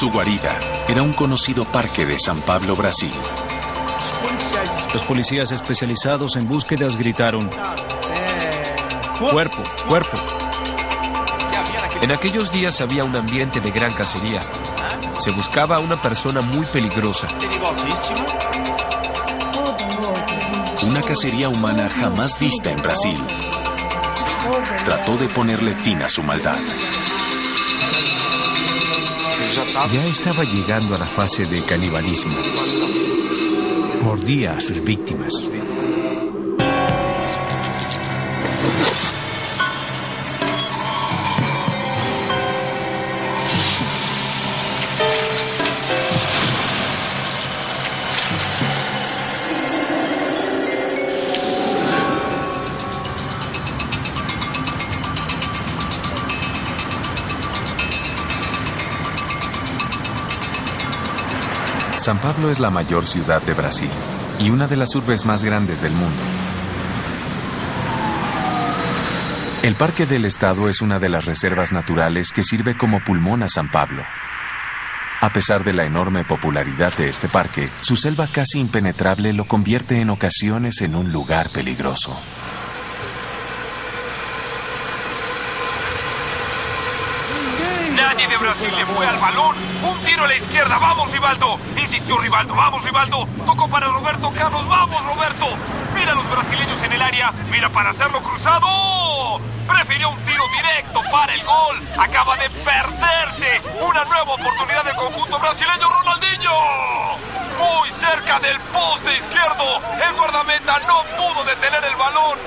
Su guarida era un conocido parque de San Pablo, Brasil. Los policías especializados en búsquedas gritaron: ¡cuerpo, cuerpo! En aquellos días había un ambiente de gran cacería. Se buscaba a una persona muy peligrosa. Una cacería humana jamás vista en Brasil trató de ponerle fin a su maldad. Ya estaba llegando a la fase de canibalismo. Mordía a sus víctimas. San Pablo es la mayor ciudad de Brasil y una de las urbes más grandes del mundo. El Parque del Estado es una de las reservas naturales que sirve como pulmón a San Pablo. A pesar de la enorme popularidad de este parque, su selva casi impenetrable lo convierte en ocasiones en un lugar peligroso. Nadie de Brasil le fue al balón. Un tiro a la izquierda. ¡Vamos, Rivaldo! Insistió Rivaldo. ¡Vamos, Rivaldo! Tocó para Roberto Carlos. ¡Vamos, Roberto! Mira a los brasileños en el área. Mira para hacerlo cruzado. Prefirió un tiro directo para el gol. Acaba de perderse una nueva oportunidad del conjunto brasileño. Ronaldinho. Muy cerca del poste izquierdo. El guardameta no pudo detener el balón.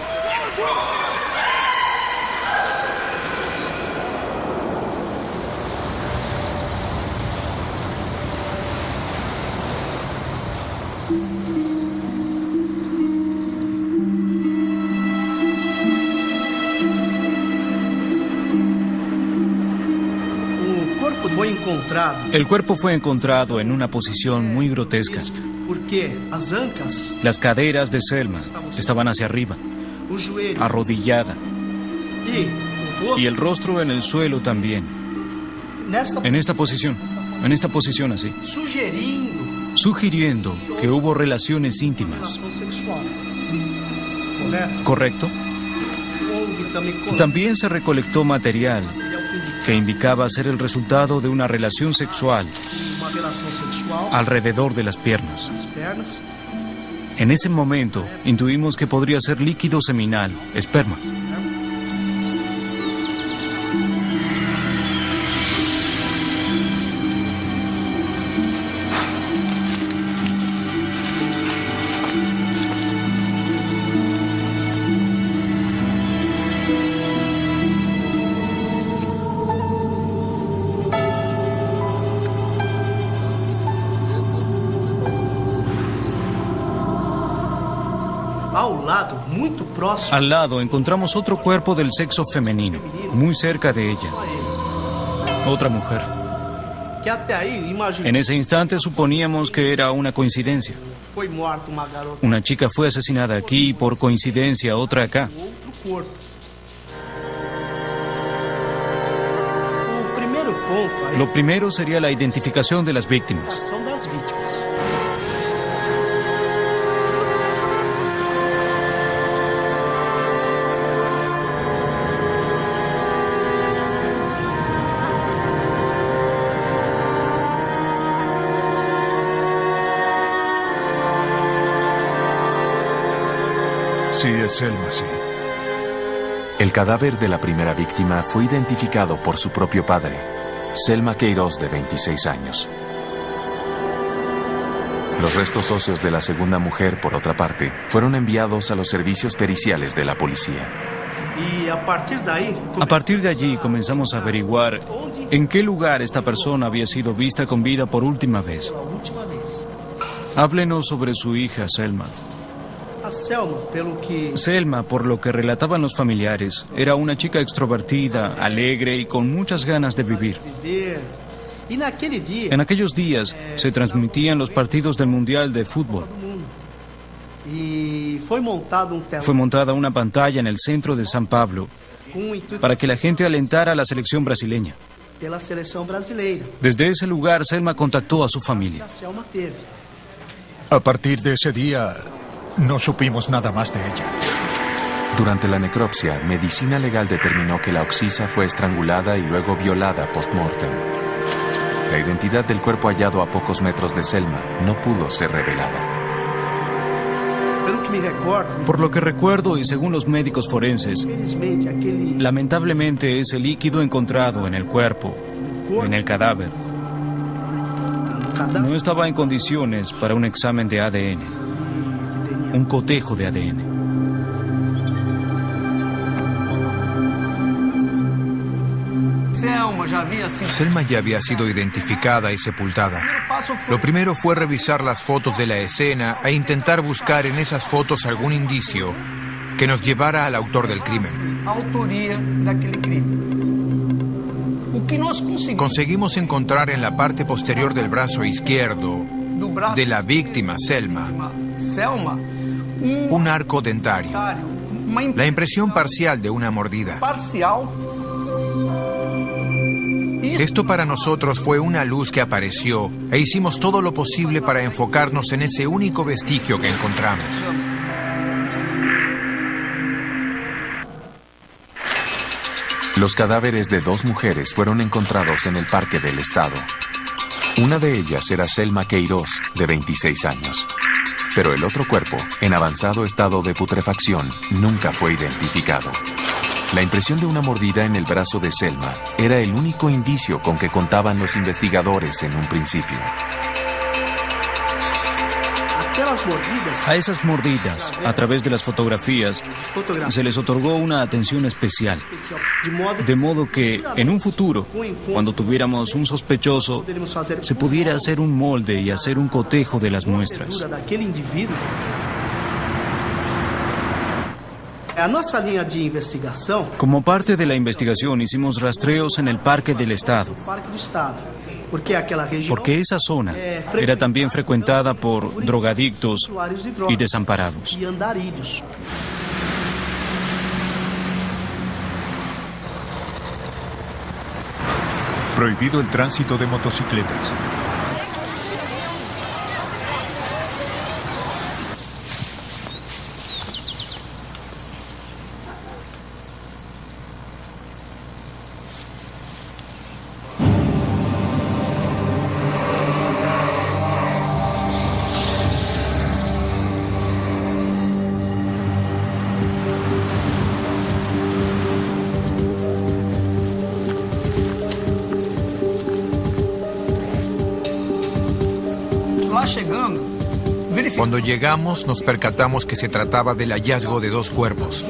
El cuerpo fue encontrado en una posición muy grotesca. Las caderas de Selma estaban hacia arriba, arrodillada, y el rostro en el suelo también. En esta posición así, sugiriendo que hubo relaciones íntimas. ¿Correcto? También se recolectó material que indicaba ser el resultado de una relación sexual alrededor de las piernas. En ese momento, intuimos que podría ser líquido seminal, esperma. Al lado encontramos otro cuerpo del sexo femenino, muy cerca de ella. Otra mujer. En ese instante suponíamos que era una coincidencia. Una chica fue asesinada aquí y por coincidencia otra acá. Lo primero sería la identificación de las víctimas. Sí, es Selma, sí. El cadáver de la primera víctima fue identificado por su propio padre, Selma Queiroz, de 26 años. Los restos óseos de la segunda mujer, por otra parte, fueron enviados a los servicios periciales de la policía. A partir de allí comenzamos a averiguar en qué lugar esta persona había sido vista con vida por última vez. Háblenos sobre su hija, Selma. Selma, por lo que relataban los familiares, era una chica extrovertida, alegre y con muchas ganas de vivir. En aquellos días se transmitían los partidos del Mundial de Fútbol. Fue montada una pantalla en el centro de San Pablo para que la gente alentara a la selección brasileña. Desde ese lugar, Selma contactó a su familia. A partir de ese día, no supimos nada más de ella. Durante la necropsia, Medicina Legal determinó que la Oxisa fue estrangulada y luego violada post-mortem. La identidad del cuerpo hallado a pocos metros de Selma no pudo ser revelada. Por lo que recuerdo y según los médicos forenses, lamentablemente ese líquido encontrado en el cuerpo, en el cadáver, no estaba en condiciones para un examen de ADN, un cotejo de ADN. Selma ya había sido identificada y sepultada. Lo primero fue revisar las fotos de la escena e intentar buscar en esas fotos algún indicio que nos llevara al autor del crimen. Conseguimos encontrar en la parte posterior del brazo izquierdo de la víctima, Selma, un arco dentario, la impresión parcial de una mordida. Esto para nosotros fue una luz que apareció e hicimos todo lo posible para enfocarnos en ese único vestigio que encontramos. Los cadáveres de 2 mujeres fueron encontrados en el Parque del Estado. Una de ellas era Selma Queiroz, de 26 años. Pero el otro cuerpo, en avanzado estado de putrefacción, nunca fue identificado. La impresión de una mordida en el brazo de Selma era el único indicio con que contaban los investigadores en un principio. A esas mordidas, a través de las fotografías, se les otorgó una atención especial. De modo que, en un futuro, cuando tuviéramos un sospechoso, se pudiera hacer un molde y hacer un cotejo de las muestras. Como parte de la investigación, hicimos rastreos en el Parque del Estado, porque esa zona era también frecuentada por drogadictos y desamparados. Prohibido el tránsito de motocicletas. Cuando llegamos, nos percatamos que se trataba del hallazgo de 2 cuerpos.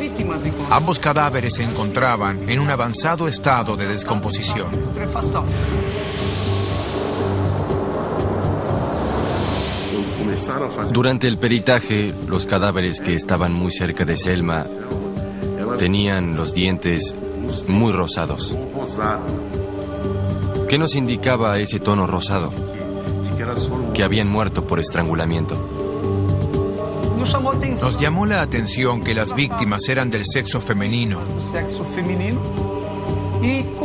Ambos cadáveres se encontraban en un avanzado estado de descomposición. Durante el peritaje, los cadáveres que estaban muy cerca de Selma tenían los dientes muy rosados. ¿Qué nos indicaba ese tono rosado? Que habían muerto por estrangulamiento. Nos llamó la atención que las víctimas eran del sexo femenino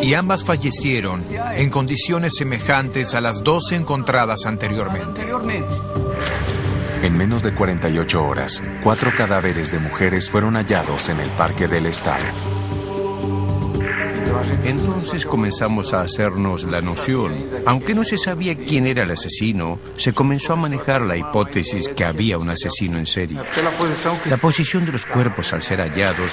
y ambas fallecieron en condiciones semejantes a las 2 encontradas anteriormente. En menos de 48 horas, 4 cadáveres de mujeres fueron hallados en el Parque del Estado. Entonces comenzamos a hacernos la noción. Aunque no se sabía quién era el asesino, se comenzó a manejar la hipótesis que había un asesino en serie. La posición de los cuerpos al ser hallados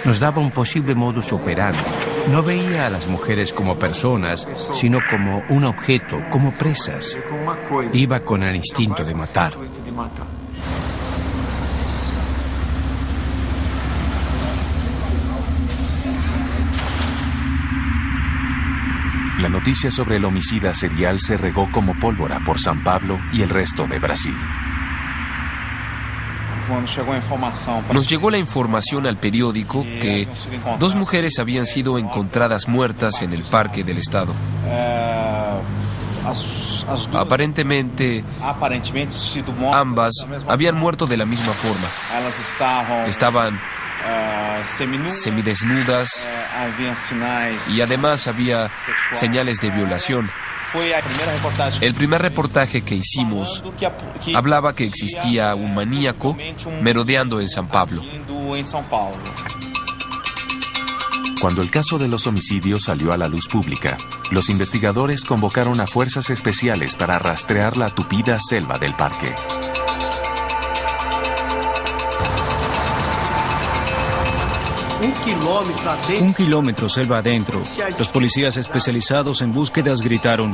nos daba un posible modus operandi. No veía a las mujeres como personas, sino como un objeto, como presas. Iba con el instinto de matar. La noticia sobre el homicida serial se regó como pólvora por São Paulo y el resto de Brasil. Nos llegó la información al periódico que 2 mujeres habían sido encontradas muertas en el Parque del Estado. Aparentemente, ambas habían muerto de la misma forma. Estaban semidesnudas, y además había señales de violación. El primer reportaje que hicimos hablaba que existía un maníaco merodeando en San Pablo. Cuando el caso de los homicidios salió a la luz pública, los investigadores convocaron a fuerzas especiales para rastrear la tupida selva del parque. Un kilómetro selva adentro, los policías especializados en búsquedas gritaron: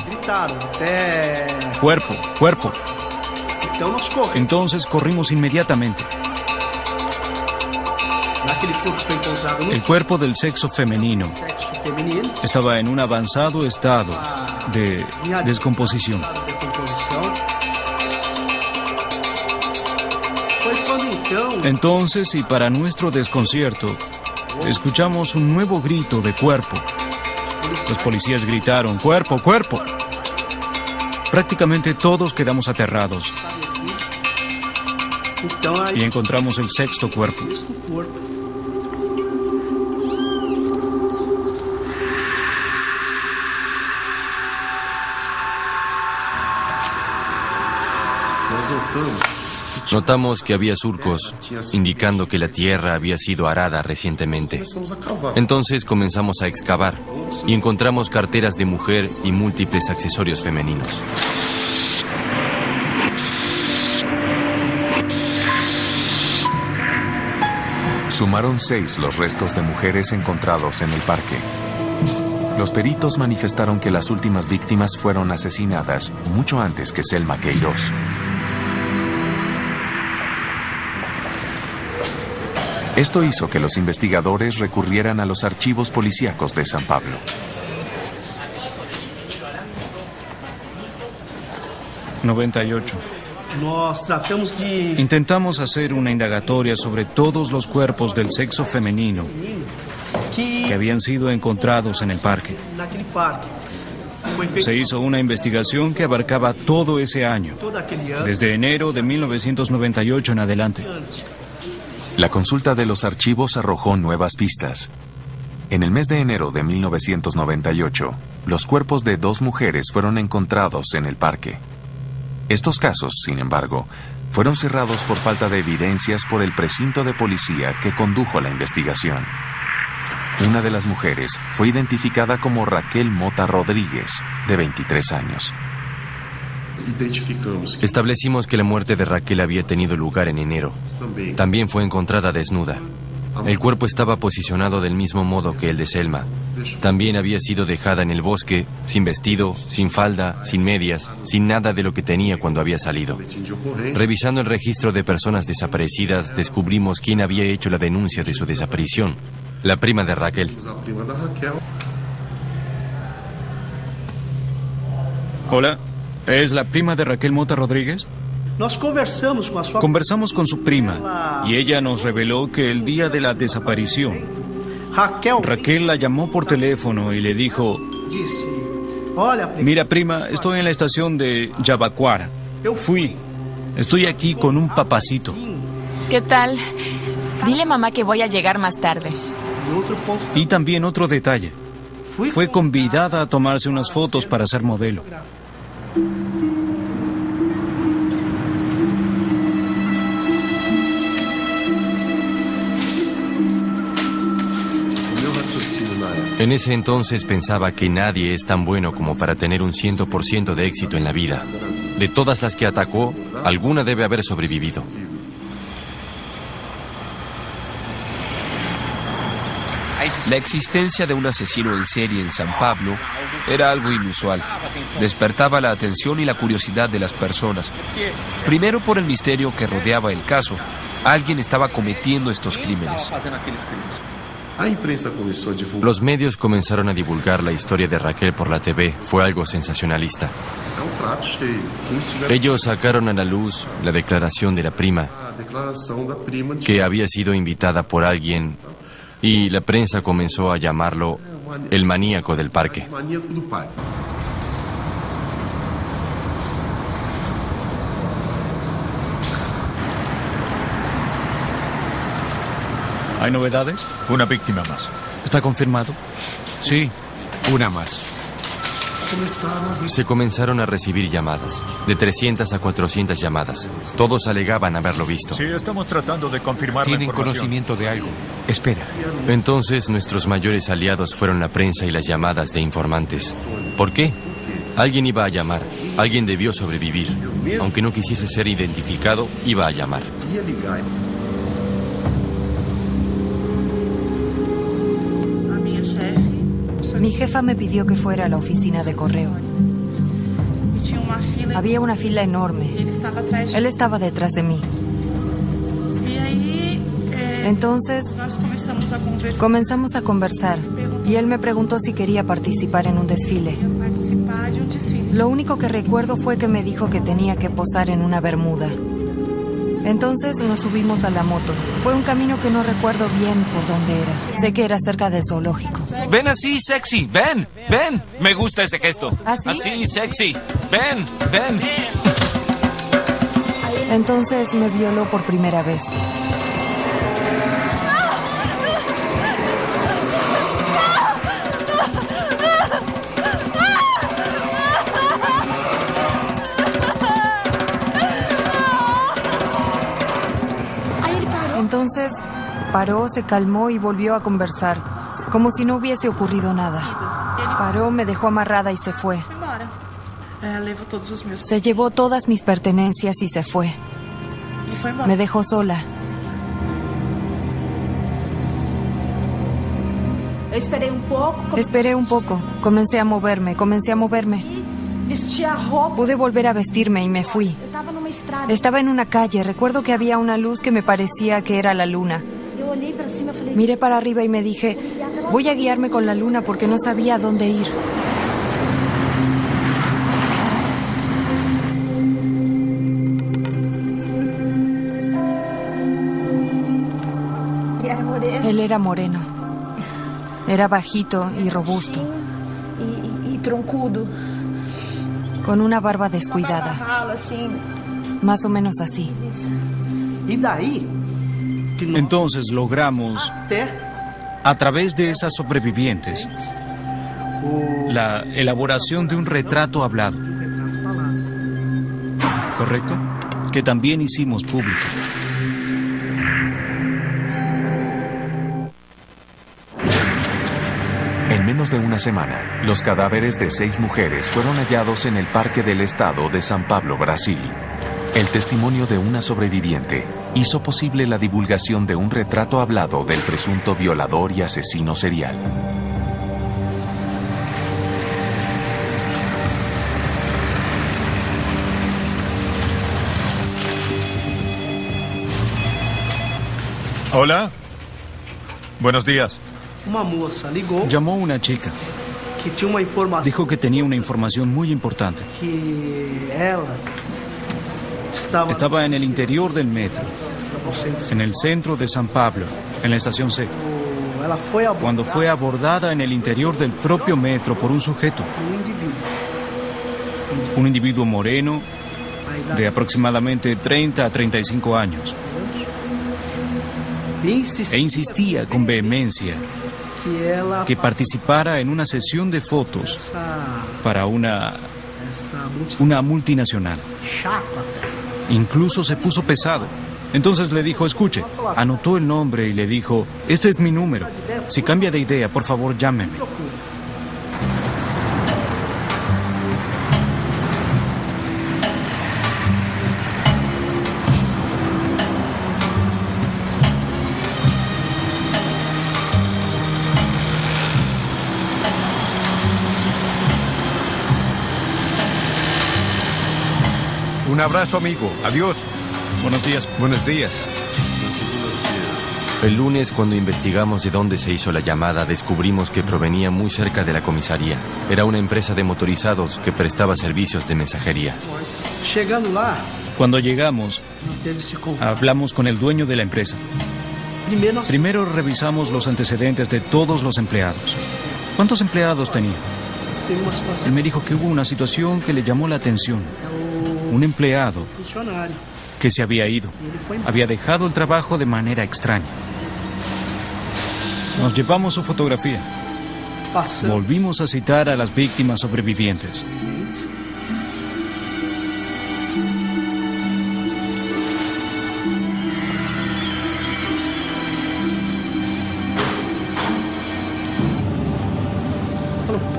¡Cuerpo! ¡Cuerpo! Entonces corrimos inmediatamente. El cuerpo del sexo femenino estaba en un avanzado estado de descomposición. Entonces, y para nuestro desconcierto, escuchamos un nuevo grito de cuerpo. Los policías gritaron: ¡Cuerpo! ¡Cuerpo! Prácticamente todos quedamos aterrados. Y encontramos el sexto cuerpo. Notamos que había surcos, indicando que la tierra había sido arada recientemente. Entonces comenzamos a excavar y encontramos carteras de mujer y múltiples accesorios femeninos. Sumaron 6 los restos de mujeres encontrados en el parque. Los peritos manifestaron que las últimas víctimas fueron asesinadas mucho antes que Selma Queiroz. Esto hizo que los investigadores recurrieran a los archivos policíacos de San Pablo. '98. Intentamos hacer una indagatoria sobre todos los cuerpos del sexo femenino que habían sido encontrados en el parque. Se hizo una investigación que abarcaba todo ese año, desde enero de 1998 en adelante. La consulta de los archivos arrojó nuevas pistas. En el mes de enero de 1998, los cuerpos de 2 mujeres fueron encontrados en el parque. Estos casos, sin embargo, fueron cerrados por falta de evidencias por el precinto de policía que condujo la investigación. Una de las mujeres fue identificada como Raquel Mota Rodríguez, de 23 años. Establecimos que la muerte de Raquel había tenido lugar en enero. También fue encontrada desnuda. El cuerpo estaba posicionado del mismo modo que el de Selma. También había sido dejada en el bosque, sin vestido, sin falda, sin medias, sin nada de lo que tenía cuando había salido. Revisando el registro de personas desaparecidas, descubrimos quién había hecho la denuncia de su desaparición: la prima de Raquel. Hola, ¿es la prima de Raquel Mota Rodríguez? Conversamos con su prima y ella nos reveló que el día de la desaparición, Raquel la llamó por teléfono y le dijo: mira, prima, estoy en la estación de Yabacuara. Estoy aquí con un papacito. ¿Qué tal? Dile a mamá que voy a llegar más tarde. Y también otro detalle: fue convidada a tomarse unas fotos para ser modelo. En ese entonces pensaba que nadie es tan bueno como para tener un 100% de éxito en la vida. De todas las que atacó, alguna debe haber sobrevivido. La existencia de un asesino en serie en San Pablo era algo inusual. Despertaba la atención y la curiosidad de las personas. Primero por el misterio que rodeaba el caso. Alguien estaba cometiendo estos crímenes. Los medios comenzaron a divulgar la historia de Raquel por la TV. Fue algo sensacionalista. Ellos sacaron a la luz la declaración de la prima, que había sido invitada por alguien, y la prensa comenzó a llamarlo el maníaco del parque. ¿Hay novedades? Una víctima más. ¿Está confirmado? Sí, una más. Se comenzaron a recibir llamadas, de 300 a 400 llamadas. Todos alegaban haberlo visto. Sí, estamos tratando de confirmar la Tienen información. conocimiento de algo. Espera. Entonces nuestros mayores aliados fueron la prensa y las llamadas de informantes. ¿Por qué? Alguien iba a llamar, alguien debió sobrevivir. Aunque no quisiese ser identificado, iba a llamar. Mi jefa me pidió que fuera a la oficina de correo. Había una fila enorme. Él estaba detrás de mí. Entonces, comenzamos a conversar y él me preguntó si quería participar en un desfile. Lo único que recuerdo fue que me dijo que tenía que posar en una bermuda. Entonces nos subimos a la moto. Fue un camino que no recuerdo bien por dónde era. Sé que era cerca del zoológico. Ven así, sexy. Ven, ven. Me gusta ese gesto. ¿Así? Así, sexy. Ven, ven. Entonces me violó por primera vez. Entonces paró, se calmó y volvió a conversar, como si no hubiese ocurrido nada. Paró, me dejó amarrada y se fue. Se llevó todas mis pertenencias y se fue. Me dejó sola. Esperé un poco. Comencé a moverme. Pude volver a vestirme y me fui. Estaba en una calle. Recuerdo que había una luz que me parecía que era la luna. Miré para arriba y me dije, voy a guiarme con la luna porque no sabía a dónde ir. Él era moreno. Era bajito y robusto. Con una barba descuidada. Más o menos así. Entonces logramos, a través de esas sobrevivientes, la elaboración de un retrato hablado. ¿Correcto? Que también hicimos público. En menos de una semana, los cadáveres de 6 mujeres fueron hallados en el Parque del Estado de San Pablo, Brasil. El testimonio de una sobreviviente hizo posible la divulgación de un retrato hablado del presunto violador y asesino serial. Hola. Buenos días. Llamó una chica. Dijo que tenía una información muy importante. Estaba en el interior del metro, en el centro de San Pablo, en la estación C, cuando fue abordada en el interior del propio metro por un sujeto. Un individuo moreno de aproximadamente 30 a 35 años. E insistía con vehemencia que participara en una sesión de fotos para una multinacional. Incluso se puso pesado. Entonces le dijo, escuche, anotó el nombre y le dijo, este es mi número. Si cambia de idea, por favor, llámeme. Un abrazo, amigo. Adiós. Buenos días. Buenos días. El lunes, cuando investigamos de dónde se hizo la llamada, descubrimos que provenía muy cerca de la comisaría. Era una empresa de motorizados que prestaba servicios de mensajería. Cuando llegamos, hablamos con el dueño de la empresa. Primero revisamos los antecedentes de todos los empleados. ¿Cuántos empleados tenía? Él me dijo que hubo una situación que le llamó la atención. Un empleado que se había ido. Había dejado el trabajo de manera extraña. Nos llevamos su fotografía. Volvimos a citar a las víctimas sobrevivientes.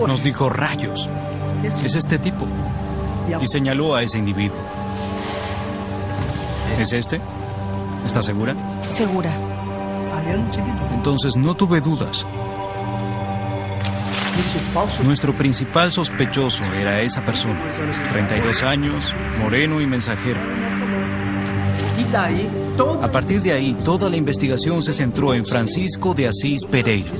Nos dijo: rayos, es este tipo. Y señaló a ese individuo. ¿Es este? ¿Estás segura? Segura. Entonces no tuve dudas. Nuestro principal sospechoso era esa persona. 32 años, moreno y mensajero. A partir de ahí, toda la investigación se centró en Francisco de Asís Pereira.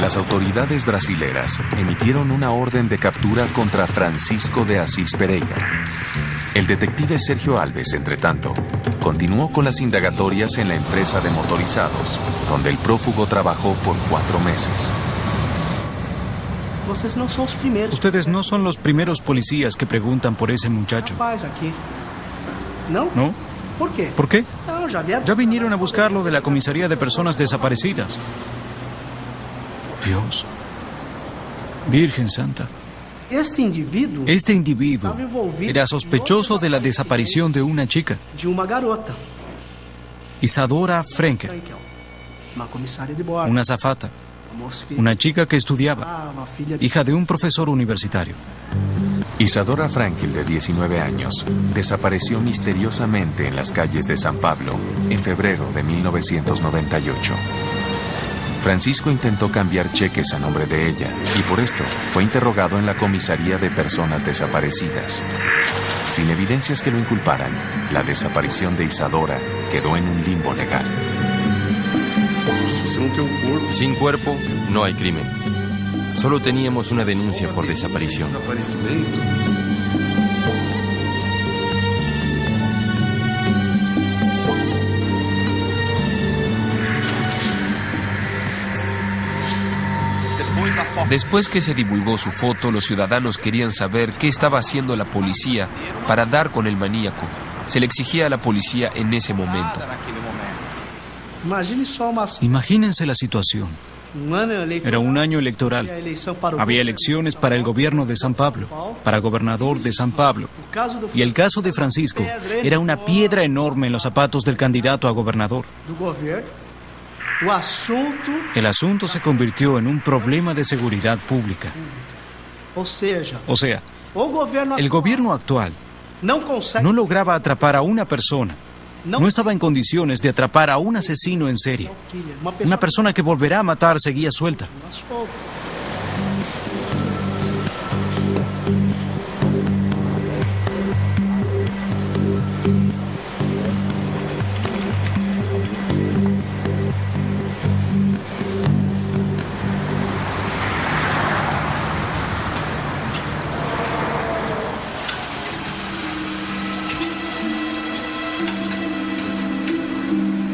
Las autoridades brasileras emitieron una orden de captura contra Francisco de Asís Pereira. El detective Sergio Alves, entretanto, continuó con las indagatorias en la empresa de motorizados, donde el prófugo trabajó por 4 meses. Ustedes no son los primeros policías que preguntan por ese muchacho. ¿No? ¿Por qué? Ya vinieron a buscarlo de la comisaría de personas desaparecidas. Dios, Virgen Santa. Este individuo era sospechoso de la desaparición de una chica, Isadora Frenkel, una azafata, una chica que estudiaba, hija de un profesor universitario. Isadora Frenkel, de 19 años, desapareció misteriosamente en las calles de San Pablo en febrero de 1998. Francisco intentó cambiar cheques a nombre de ella y por esto fue interrogado en la comisaría de personas desaparecidas. Sin evidencias que lo inculparan, la desaparición de Isadora quedó en un limbo legal. Sin cuerpo, no hay crimen. Solo teníamos una denuncia por desaparición. Después que se divulgó su foto, los ciudadanos querían saber qué estaba haciendo la policía para dar con el maníaco. Se le exigía a la policía en ese momento. Imagínense la situación. Era un año electoral. Había elecciones para el gobierno de San Pablo, para gobernador de San Pablo. Y el caso de Francisco era una piedra enorme en los zapatos del candidato a gobernador. El asunto se convirtió en un problema de seguridad pública. O sea, el gobierno actual no lograba atrapar a una persona. No estaba en condiciones de atrapar a un asesino en serie. Una persona que volverá a matar seguía suelta.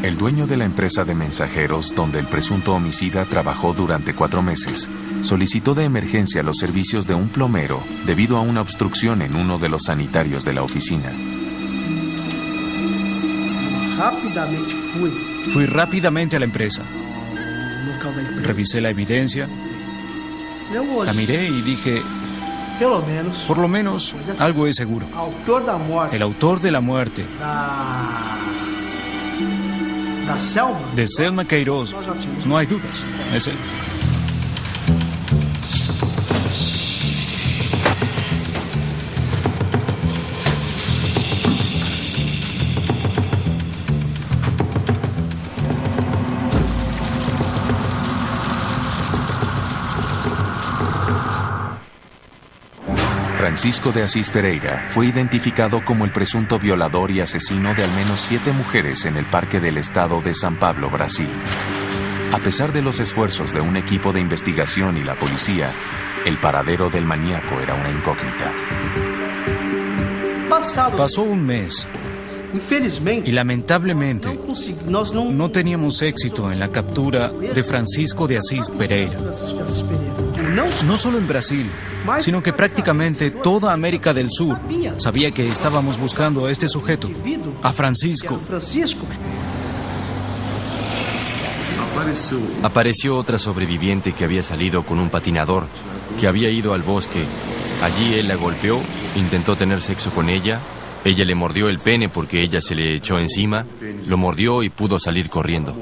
El dueño de la empresa de mensajeros, donde el presunto homicida trabajó durante 4 meses, solicitó de emergencia los servicios de un plomero debido a una obstrucción en uno de los sanitarios de la oficina. Fui rápidamente a la empresa. Revisé la evidencia, la miré y dije: por lo menos algo es seguro. El autor de la muerte de Selma Queiroz, no hay dudas, es él. Francisco de Asís Pereira fue identificado como el presunto violador y asesino de al menos 7 mujeres en el Parque del Estado de San Pablo, Brasil. A pesar de los esfuerzos de un equipo de investigación y la policía, el paradero del maníaco era una incógnita. Pasó un mes y lamentablemente no teníamos éxito en la captura de Francisco de Asís Pereira. No solo en Brasil, sino que prácticamente toda América del Sur sabía que estábamos buscando a este sujeto, a Francisco. Apareció otra sobreviviente que había salido con un patinador, que había ido al bosque. Allí él la golpeó, intentó tener sexo con ella. Ella le mordió el pene porque ella se le echó encima, lo mordió y pudo salir corriendo.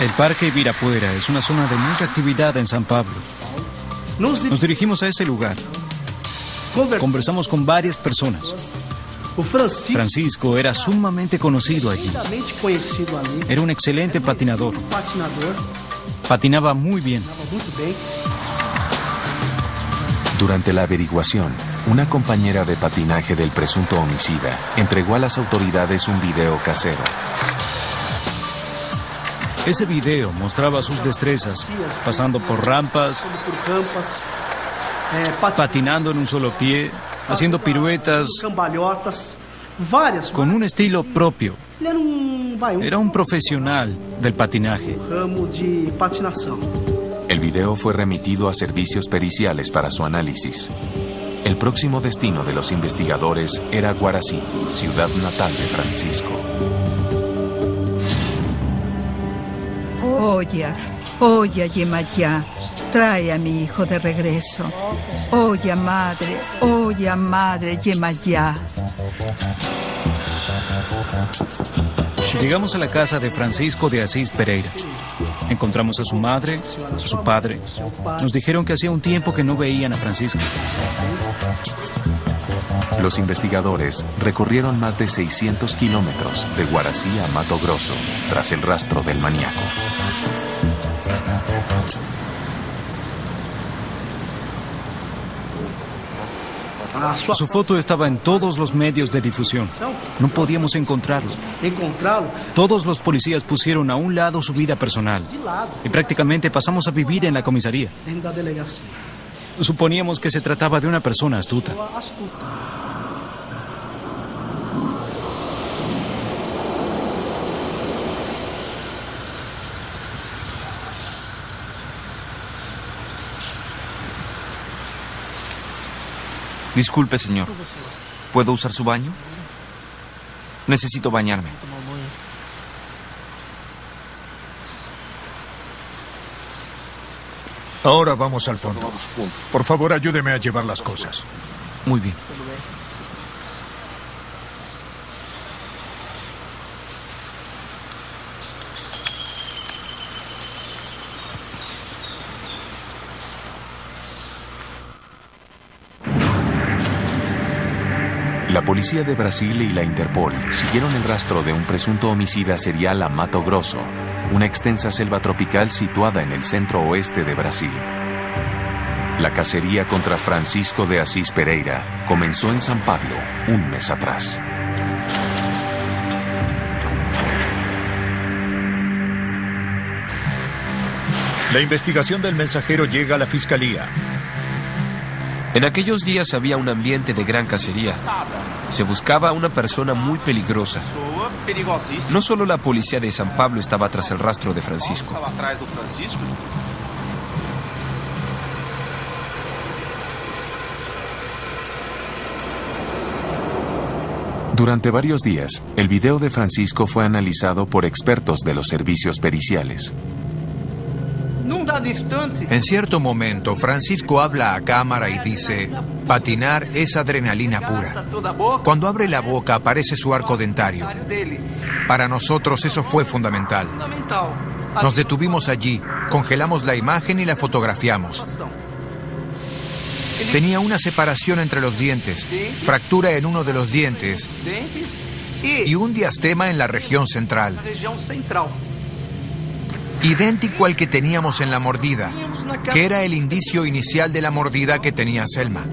El Parque Ibirapuera es una zona de mucha actividad en San Pablo. Nos dirigimos a ese lugar. Conversamos con varias personas. Francisco era sumamente conocido allí. Era un excelente patinador. Patinaba muy bien. Durante la averiguación, una compañera de patinaje del presunto homicida entregó a las autoridades un video casero. Ese video mostraba sus destrezas, pasando por rampas, patinando en un solo pie, haciendo piruetas, con un estilo propio. Era un profesional del patinaje. El video fue remitido a servicios periciales para su análisis. El próximo destino de los investigadores era Guarací, ciudad natal de Francisco. Oye, Yemayá, trae a mi hijo de regreso. Oye, madre, Yemayá. Llegamos a la casa de Francisco de Asís Pereira. Encontramos a su madre, a su padre. Nos dijeron que hacía un tiempo que no veían a Francisco. Los investigadores recorrieron más de 600 kilómetros de Guarací a Mato Grosso tras el rastro del maníaco. Su foto estaba en todos los medios de difusión. No podíamos encontrarlo. Todos los policías pusieron a un lado su vida personal y prácticamente pasamos a vivir en la comisaría. Suponíamos que se trataba de una persona astuta. Disculpe, señor. ¿Puedo usar su baño? Necesito bañarme. Ahora vamos al fondo. Por favor, ayúdeme a llevar las cosas. Muy bien. La policía de Brasil y la Interpol siguieron el rastro de un presunto homicida serial a Mato Grosso, una extensa selva tropical situada en el centro-oeste de Brasil. La cacería contra Francisco de Asís Pereira comenzó en San Pablo un mes atrás. La investigación del mensajero llega a la fiscalía. En aquellos días había un ambiente de gran cacería. Se buscaba a una persona muy peligrosa. No solo la policía de San Pablo estaba tras el rastro de Francisco. Durante varios días, el video de Francisco fue analizado por expertos de los servicios periciales. En cierto momento, Francisco habla a cámara y dice: patinar es adrenalina pura. Cuando abre la boca aparece su arco dentario. Para nosotros eso fue fundamental. Nos detuvimos allí, congelamos la imagen y la fotografiamos. Tenía una separación entre los dientes, fractura en uno de los dientes y un diastema en la región central. Idéntico al que teníamos en la mordida, que era el indicio inicial de la mordida que tenía Selma.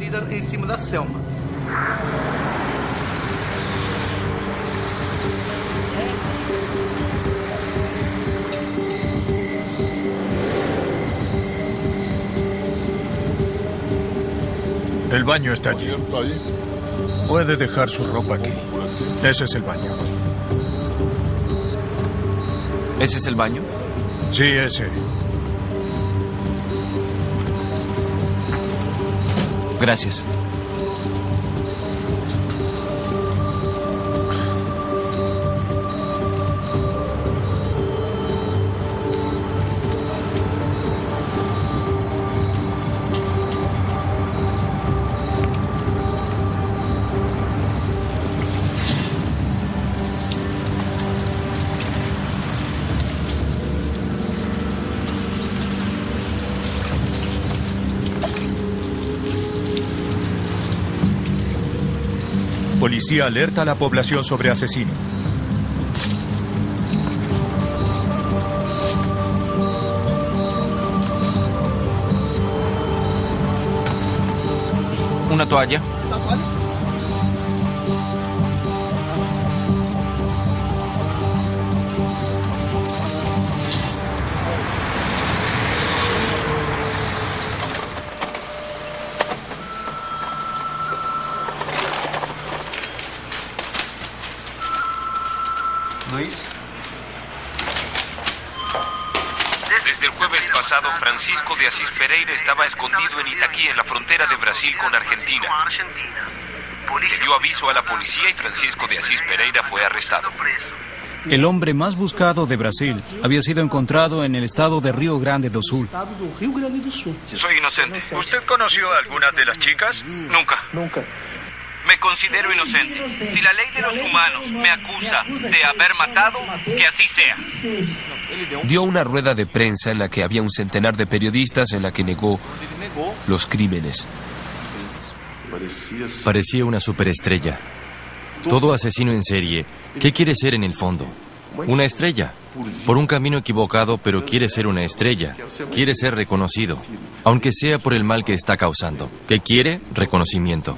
El baño está allí. Puede dejar su ropa aquí. Ese es el baño. ¿Ese es el baño? Sí, ese. Gracias. Policía alerta a la población sobre asesino. ¿Una toalla? Desde el jueves pasado, Francisco de Asís Pereira estaba escondido en Itaquí, en la frontera de Brasil con Argentina. Se dio aviso a la policía y Francisco de Asís Pereira fue arrestado. El hombre más buscado de Brasil había sido encontrado en el estado de Río Grande do Sul. Soy inocente. ¿Usted conoció a algunas de las chicas? Nunca. Me considero inocente. Si la ley de los humanos me acusa de haber matado, que así sea. Dio una rueda de prensa en la que había un centenar de periodistas en la que negó los crímenes. Parecía una superestrella. Todo asesino en serie, ¿qué quiere ser en el fondo? Una estrella. Por un camino equivocado, pero quiere ser una estrella. Quiere ser reconocido, aunque sea por el mal que está causando. ¿Qué quiere? Reconocimiento.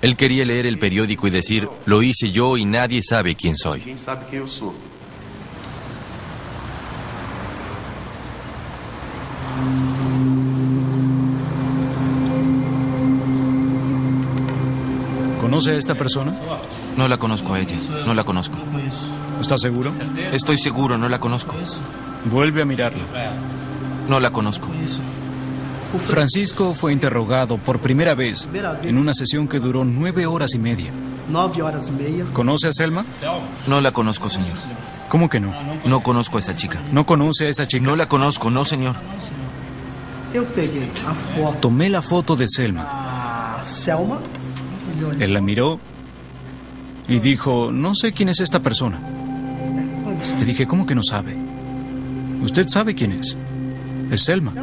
Él quería leer el periódico y decir, lo hice yo y nadie sabe quién soy. ¿Conoce a esta persona? No la conozco a ella. No la conozco. ¿Está seguro? Estoy seguro, no la conozco. Vuelve a mirarla. No la conozco. Francisco fue interrogado por primera vez en una sesión que duró 9 horas y media. ¿Conoce a Selma? No la conozco, señor. ¿Cómo que no? No conozco a esa chica. ¿No conoce a esa chica? No la conozco, no, señor. Tomé la foto de Selma. Él la miró y dijo, no sé quién es esta persona. Le dije, ¿cómo que no sabe? Usted sabe quién es. Es Selma.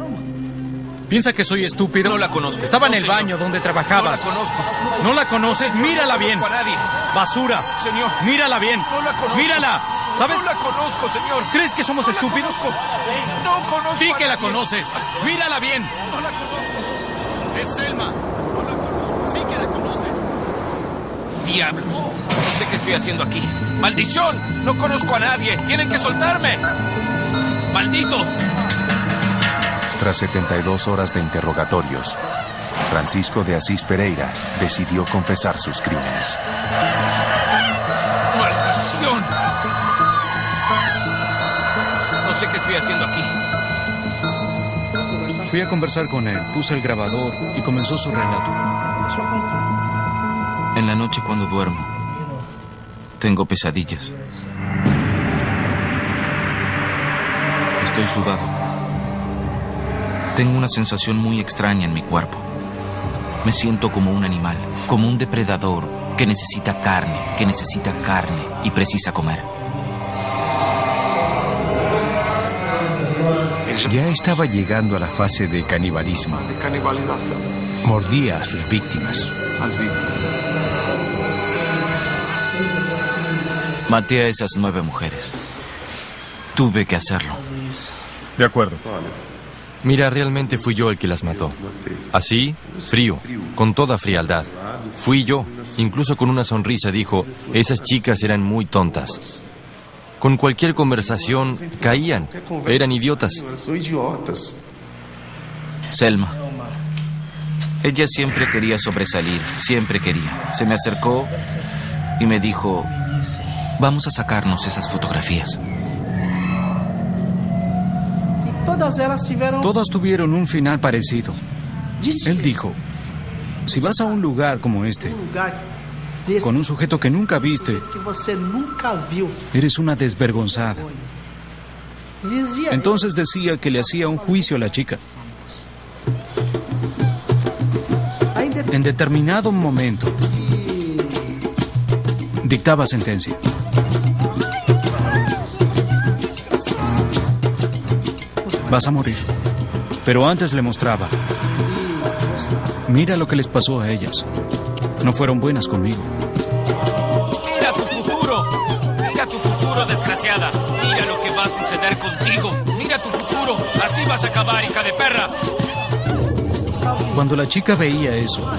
¿Piensa que soy estúpido? No la conozco. Estaba en No, el señor. baño donde trabajabas. No la conozco. ¿No la conoces? Mírala bien. No conozco a nadie. Basura. Señor. Mírala bien. No la conozco. Mírala. ¿Sabes? No la conozco, señor. ¿Crees que somos estúpidos? No conozco. Sí a que la nadie. conoces. Mírala bien. No la conozco. Es Selma. No la conozco. Sí que la conoces. Diablos. No sé qué estoy haciendo aquí. ¡Maldición! No conozco a nadie. Tienen que soltarme. ¡Malditos! Tras 72 horas de interrogatorios, Francisco de Asís Pereira decidió confesar sus crímenes. ¡Maldición! No sé qué estoy haciendo aquí. Fui a conversar con él, puse el grabador y comenzó su relato. En la noche cuando duermo, tengo pesadillas. Estoy sudado. Tengo una sensación muy extraña en mi cuerpo. Me siento como un animal, como un depredador que necesita carne y precisa comer. Ya estaba llegando a la fase de canibalismo. Mordía a sus víctimas. Maté a esas 9 mujeres. Tuve que hacerlo. De acuerdo. Mira, realmente fui yo el que las mató. Así, frío, con toda frialdad. Fui yo, incluso con una sonrisa dijo, esas chicas eran muy tontas. Con cualquier conversación caían, eran idiotas. Selma. Ella siempre quería sobresalir, siempre quería. Se me acercó y me dijo, vamos a sacarnos esas fotografías. Todas tuvieron un final parecido. Él dijo, si vas a un lugar como este, con un sujeto que nunca viste, eres una desvergonzada. Entonces decía que le hacía un juicio a la chica. En determinado momento, dictaba sentencia. Vas a morir. Pero antes le mostraba. Mira lo que les pasó a ellas. No fueron buenas conmigo. ¡Mira tu futuro, desgraciada! ¡Mira lo que va a suceder contigo! ¡Mira tu futuro! ¡Así vas a acabar, hija de perra! Cuando la chica veía eso,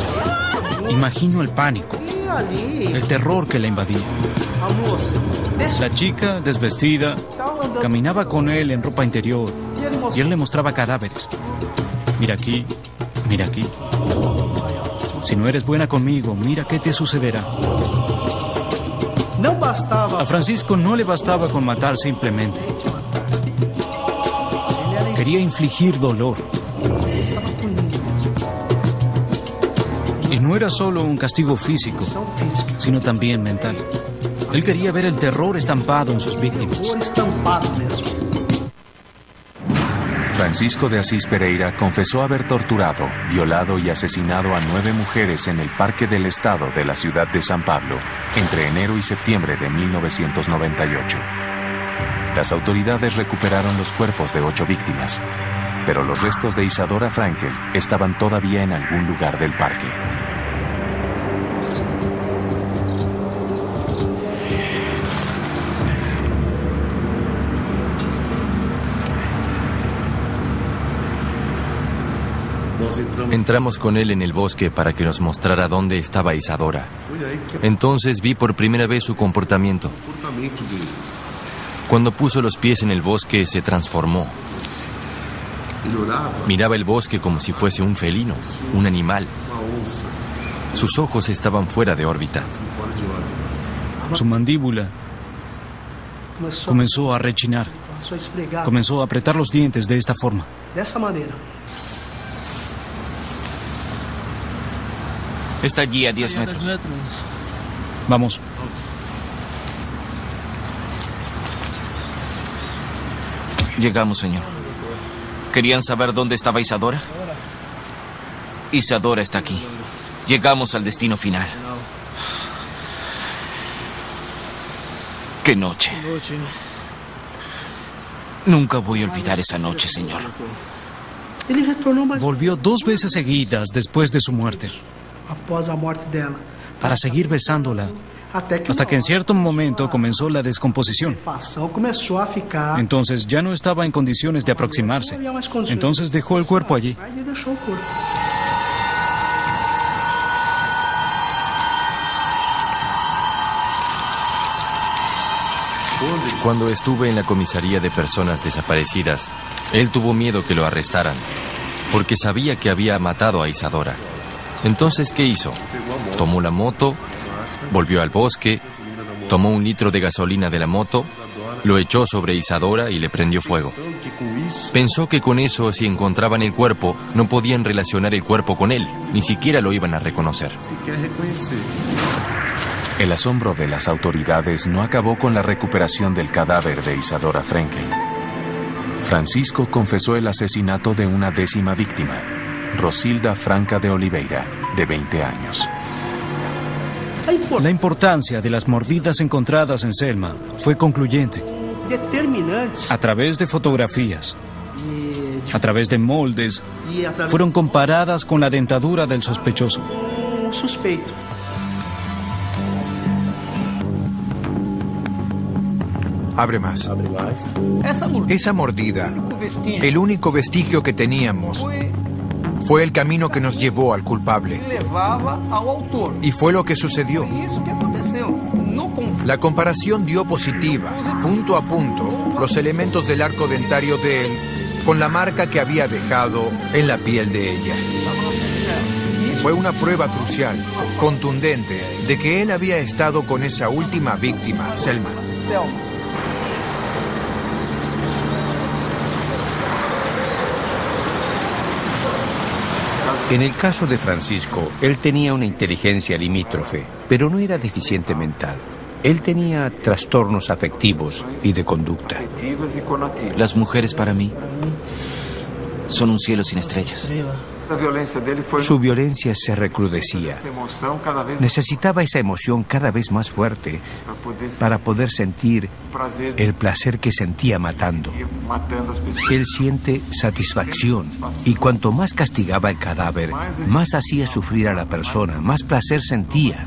imagino el pánico, el terror que la invadía. La chica, desvestida, caminaba con él en ropa interior y él le mostraba cadáveres. Mira aquí, mira aquí. Si no eres buena conmigo, mira qué te sucederá. A Francisco no le bastaba con matar simplemente. Quería infligir dolor. Y no era solo un castigo físico, sino también mental. Él quería ver el terror estampado en sus víctimas. Francisco de Asís Pereira confesó haber torturado, violado y asesinado a 9 mujeres en el Parque del Estado de la ciudad de San Pablo entre enero y septiembre de 1998. Las autoridades recuperaron los cuerpos de 8 víctimas, pero los restos de Isadora Frankel estaban todavía en algún lugar del parque. Entramos con él en el bosque para que nos mostrara dónde estaba Isadora. Entonces vi por primera vez su comportamiento. Cuando puso los pies en el bosque, se transformó. Miraba el bosque como si fuese un felino, un animal. Sus ojos estaban fuera de órbita. Su mandíbula comenzó a rechinar. Comenzó a apretar los dientes de esta forma. Está allí a 10 metros. Vamos. Llegamos, señor. ¿Querían saber dónde estaba Isadora? Isadora está aquí. Llegamos al destino final. ¡Qué noche! Nunca voy a olvidar esa noche, señor. Volvió 2 veces seguidas después de su muerte para seguir besándola, hasta que en cierto momento comenzó la descomposición. Entonces ya no estaba en condiciones de aproximarse. Entonces dejó el cuerpo allí. Cuando estuve en la comisaría de personas desaparecidas, él tuvo miedo que lo arrestaran, porque sabía que había matado a Isadora. Entonces, ¿qué hizo? Tomó la moto, volvió al bosque, tomó 1 litro de gasolina de la moto, lo echó sobre Isadora y le prendió fuego. Pensó que con eso, si encontraban el cuerpo, no podían relacionar el cuerpo con él, ni siquiera lo iban a reconocer. El asombro de las autoridades no acabó con la recuperación del cadáver de Isadora Frankel. Francisco confesó el asesinato de una 10ª víctima, Rosilda Franca de Oliveira, de 20 años. La importancia de las mordidas encontradas en Selma fue concluyente. A través de fotografías, a través de moldes, fueron comparadas con la dentadura del sospechoso. Abre más. Esa mordida, el único vestigio que teníamos, fue el camino que nos llevó al culpable. Y fue lo que sucedió. La comparación dio positiva, punto a punto, los elementos del arco dentario de él con la marca que había dejado en la piel de ella. Fue una prueba crucial, contundente, de que él había estado con esa última víctima, Selma. En el caso de Francisco, él tenía una inteligencia limítrofe, pero no era deficiente mental. Él tenía trastornos afectivos y de conducta. Las mujeres para mí son un cielo sin estrellas. Su violencia se recrudecía. Necesitaba esa emoción cada vez más fuerte para poder sentir el placer que sentía matando. Él siente satisfacción y cuanto más castigaba el cadáver, más hacía sufrir a la persona, más placer sentía.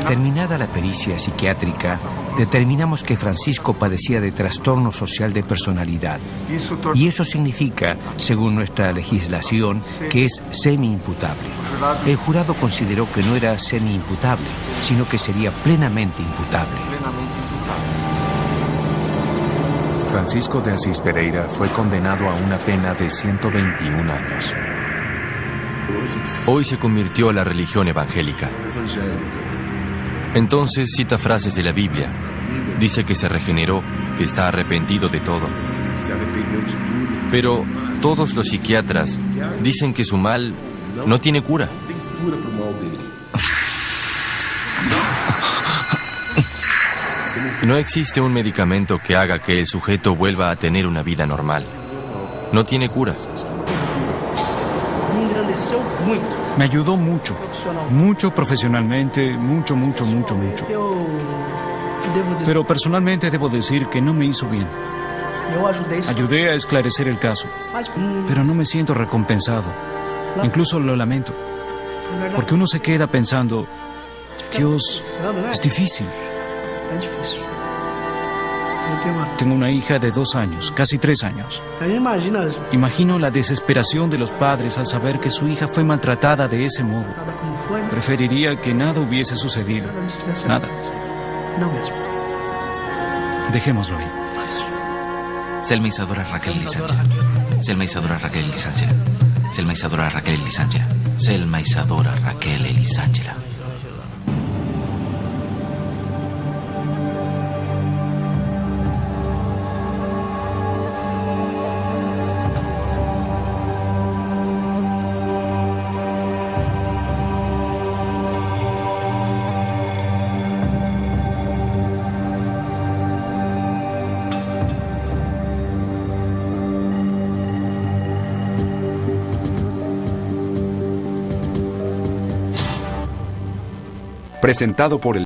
Terminada la pericia psiquiátrica, determinamos que Francisco padecía de trastorno social de personalidad. Y eso significa, según nuestra legislación, que es semi-imputable. El jurado consideró que no era semi-imputable, sino que sería plenamente imputable. Francisco de Asís Pereira fue condenado a una pena de 121 años. Hoy se convirtió a la religión evangélica. Entonces cita frases de la Biblia. Dice que se regeneró, que está arrepentido de todo. Pero todos los psiquiatras dicen que su mal no tiene cura. No existe un medicamento que haga que el sujeto vuelva a tener una vida normal. No tiene cura. Me ayudó mucho, mucho profesionalmente, mucho. Pero personalmente debo decir que no me hizo bien. Ayudé a esclarecer el caso, pero no me siento recompensado. Incluso lo lamento, porque uno se queda pensando, Dios, es difícil. Tengo una hija de 2 años, casi 3 años. Imagino la desesperación de los padres al saber que su hija fue maltratada de ese modo. Preferiría que nada hubiese sucedido. Nada. Dejémoslo ahí. Selma Isadora Raquel Elizangela. Selma Isadora Raquel Elizangela. Selma Isadora Raquel Elizangela. Selma Isadora Raquel Elizangela. Presentado por el